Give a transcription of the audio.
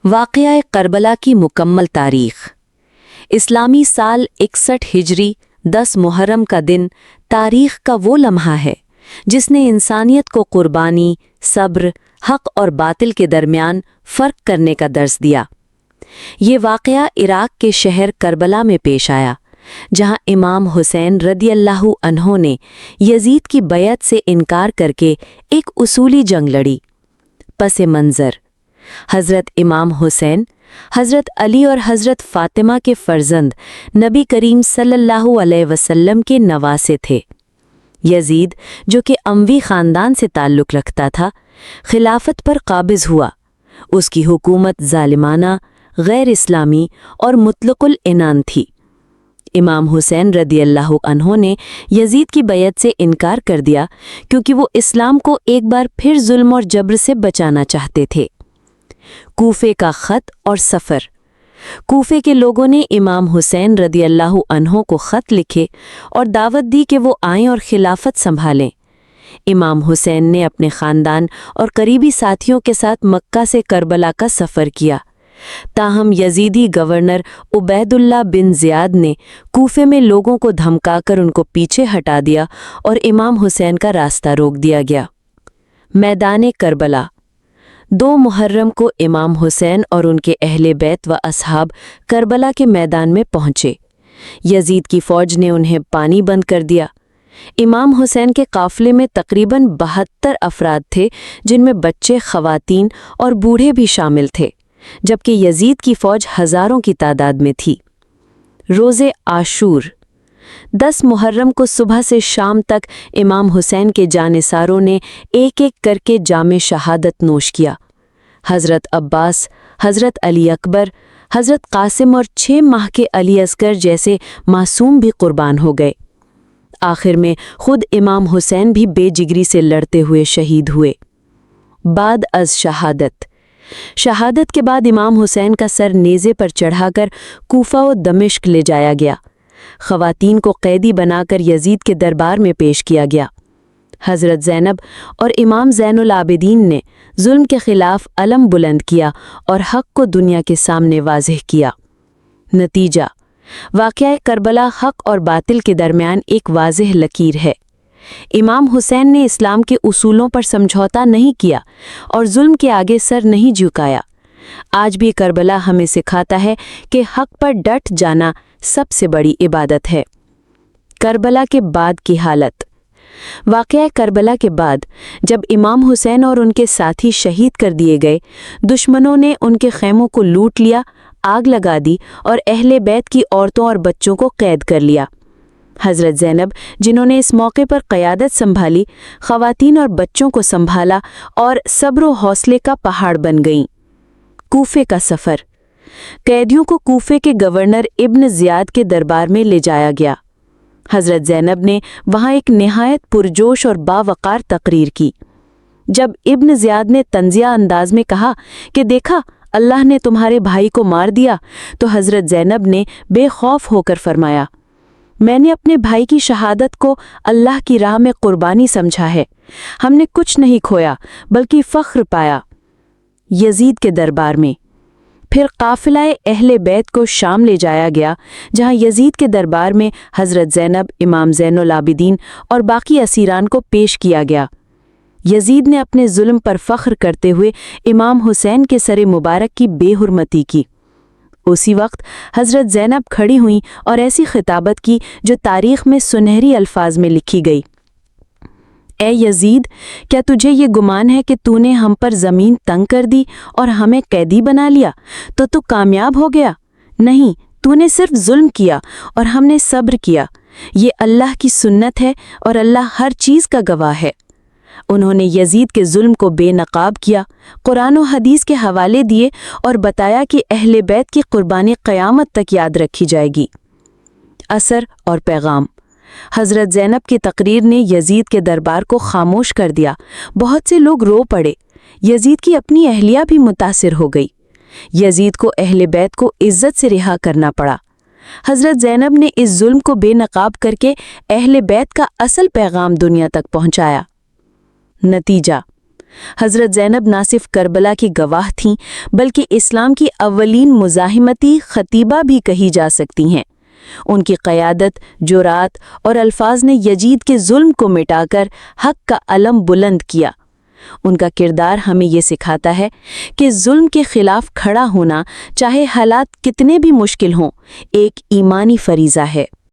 واقعہ کربلا کی مکمل تاریخ اسلامی سال 61 ہجری 10 محرم کا دن تاریخ کا وہ لمحہ ہے جس نے انسانیت کو قربانی، صبر، حق اور باطل کے درمیان فرق کرنے کا درس دیا۔ یہ واقعہ عراق کے شہر کربلا میں پیش آیا، جہاں امام حسین رضی اللہ عنہ نے یزید کی بیعت سے انکار کر کے ایک اصولی جنگ لڑی۔ پس منظر: حضرت امام حسین، حضرت علی اور حضرت فاطمہ کے فرزند نبی کریم صلی اللہ علیہ وسلم کے نواسے تھے۔ یزید، جو کہ اموی خاندان سے تعلق رکھتا تھا، خلافت پر قابض ہوا۔ اس کی حکومت ظالمانہ، غیر اسلامی اور مطلق العنان تھی۔ امام حسین رضی اللہ عنہ نے یزید کی بیعت سے انکار کر دیا کیونکہ وہ اسلام کو ایک بار پھر ظلم اور جبر سے بچانا چاہتے تھے۔ کوفے کا خط اور سفر: کوفے کے لوگوں نے امام حسین رضی اللہ عنہ کو خط لکھے اور دعوت دی کہ وہ آئیں اور خلافت سنبھالیں۔ امام حسین نے اپنے خاندان اور قریبی ساتھیوں کے ساتھ مکہ سے کربلا کا سفر کیا، تاہم یزیدی گورنر عبید اللہ بن زیاد نے کوفے میں لوگوں کو دھمکا کر ان کو پیچھے ہٹا دیا اور امام حسین کا راستہ روک دیا گیا۔ میدان کربلا: 2 محرم کو امام حسین اور ان کے اہل بیت و اصحاب کربلا کے میدان میں پہنچے۔ یزید کی فوج نے انہیں پانی بند کر دیا۔ امام حسین کے قافلے میں تقریباً 72 افراد تھے، جن میں بچے، خواتین اور بوڑھے بھی شامل تھے، جبکہ یزید کی فوج ہزاروں کی تعداد میں تھی۔ روزے عاشور: 10 محرم کو صبح سے شام تک امام حسین کے جانثاروں نے ایک ایک کر کے جام شہادت نوش کیا۔ حضرت عباس، حضرت علی اکبر، حضرت قاسم اور 6 ماہ کے علی اصغر جیسے معصوم بھی قربان ہو گئے۔ آخر میں خود امام حسین بھی بے جگری سے لڑتے ہوئے شہید ہوئے۔ بعد از شہادت: شہادت کے بعد امام حسین کا سر نیزے پر چڑھا کر کوفہ و دمشق لے جایا گیا۔ خواتین کو قیدی بنا کر یزید کے دربار میں پیش کیا گیا۔ حضرت زینب اور امام زین العابدین نے ظلم کے خلاف علم بلند کیا اور حق کو دنیا کے سامنے واضح کیا۔ نتیجہ: واقعہ کربلا حق اور باطل کے درمیان ایک واضح لکیر ہے۔ امام حسین نے اسلام کے اصولوں پر سمجھوتا نہیں کیا اور ظلم کے آگے سر نہیں جھکایا۔ آج بھی کربلا ہمیں سکھاتا ہے کہ حق پر ڈٹ جانا سب سے بڑی عبادت ہے۔ کربلا کے بعد کی حالت: واقعہ کربلا کے بعد جب امام حسین اور ان کے ساتھی شہید کر دیے گئے، دشمنوں نے ان کے خیموں کو لوٹ لیا، آگ لگا دی اور اہل بیت کی عورتوں اور بچوں کو قید کر لیا۔ حضرت زینب، جنہوں نے اس موقع پر قیادت سنبھالی، خواتین اور بچوں کو سنبھالا اور صبر و حوصلے کا پہاڑ بن گئیں۔ کوفے کا سفر: قیدیوں کو کوفے کے گورنر ابن زیاد کے دربار میں لے جایا گیا۔ حضرت زینب نے وہاں ایک نہایت پرجوش اور باوقار تقریر کی۔ جب ابن زیاد نے طنزیہ انداز میں کہا کہ دیکھا اللہ نے تمہارے بھائی کو مار دیا، تو حضرت زینب نے بے خوف ہو کر فرمایا، میں نے اپنے بھائی کی شہادت کو اللہ کی راہ میں قربانی سمجھا ہے۔ ہم نے کچھ نہیں کھویا بلکہ فخر پایا۔ یزید کے دربار میں: پھر قافلہ اہل بیت کو شام لے جایا گیا، جہاں یزید کے دربار میں حضرت زینب، امام زین العابدین اور باقی اسیران کو پیش کیا گیا۔ یزید نے اپنے ظلم پر فخر کرتے ہوئے امام حسین کے سر مبارک کی بے حرمتی کی۔ اسی وقت حضرت زینب کھڑی ہوئیں اور ایسی خطابت کی جو تاریخ میں سنہری الفاظ میں لکھی گئی: اے یزید، کیا تجھے یہ گمان ہے کہ تو نے ہم پر زمین تنگ کر دی اور ہمیں قیدی بنا لیا تو کامیاب ہو گیا؟ نہیں، تو نے صرف ظلم کیا اور ہم نے صبر کیا۔ یہ اللہ کی سنت ہے اور اللہ ہر چیز کا گواہ ہے۔ انہوں نے یزید کے ظلم کو بے نقاب کیا، قرآن و حدیث کے حوالے دیے اور بتایا کہ اہل بیت کی قربانی قیامت تک یاد رکھی جائے گی۔ اثر اور پیغام: حضرت زینب کی تقریر نے یزید کے دربار کو خاموش کر دیا۔ بہت سے لوگ رو پڑے۔ یزید کی اپنی اہلیہ بھی متاثر ہو گئی۔ یزید کو اہل بیت کو عزت سے رہا کرنا پڑا۔ حضرت زینب نے اس ظلم کو بے نقاب کر کے اہل بیت کا اصل پیغام دنیا تک پہنچایا۔ نتیجہ: حضرت زینب نہ صرف کربلا کی گواہ تھیں بلکہ اسلام کی اولین مزاحمتی خطیبہ بھی کہی جا سکتی ہیں۔ ان کی قیادت، جرات اور الفاظ نے یزید کے ظلم کو مٹا کر حق کا علم بلند کیا۔ ان کا کردار ہمیں یہ سکھاتا ہے کہ ظلم کے خلاف کھڑا ہونا، چاہے حالات کتنے بھی مشکل ہوں، ایک ایمانی فریضہ ہے۔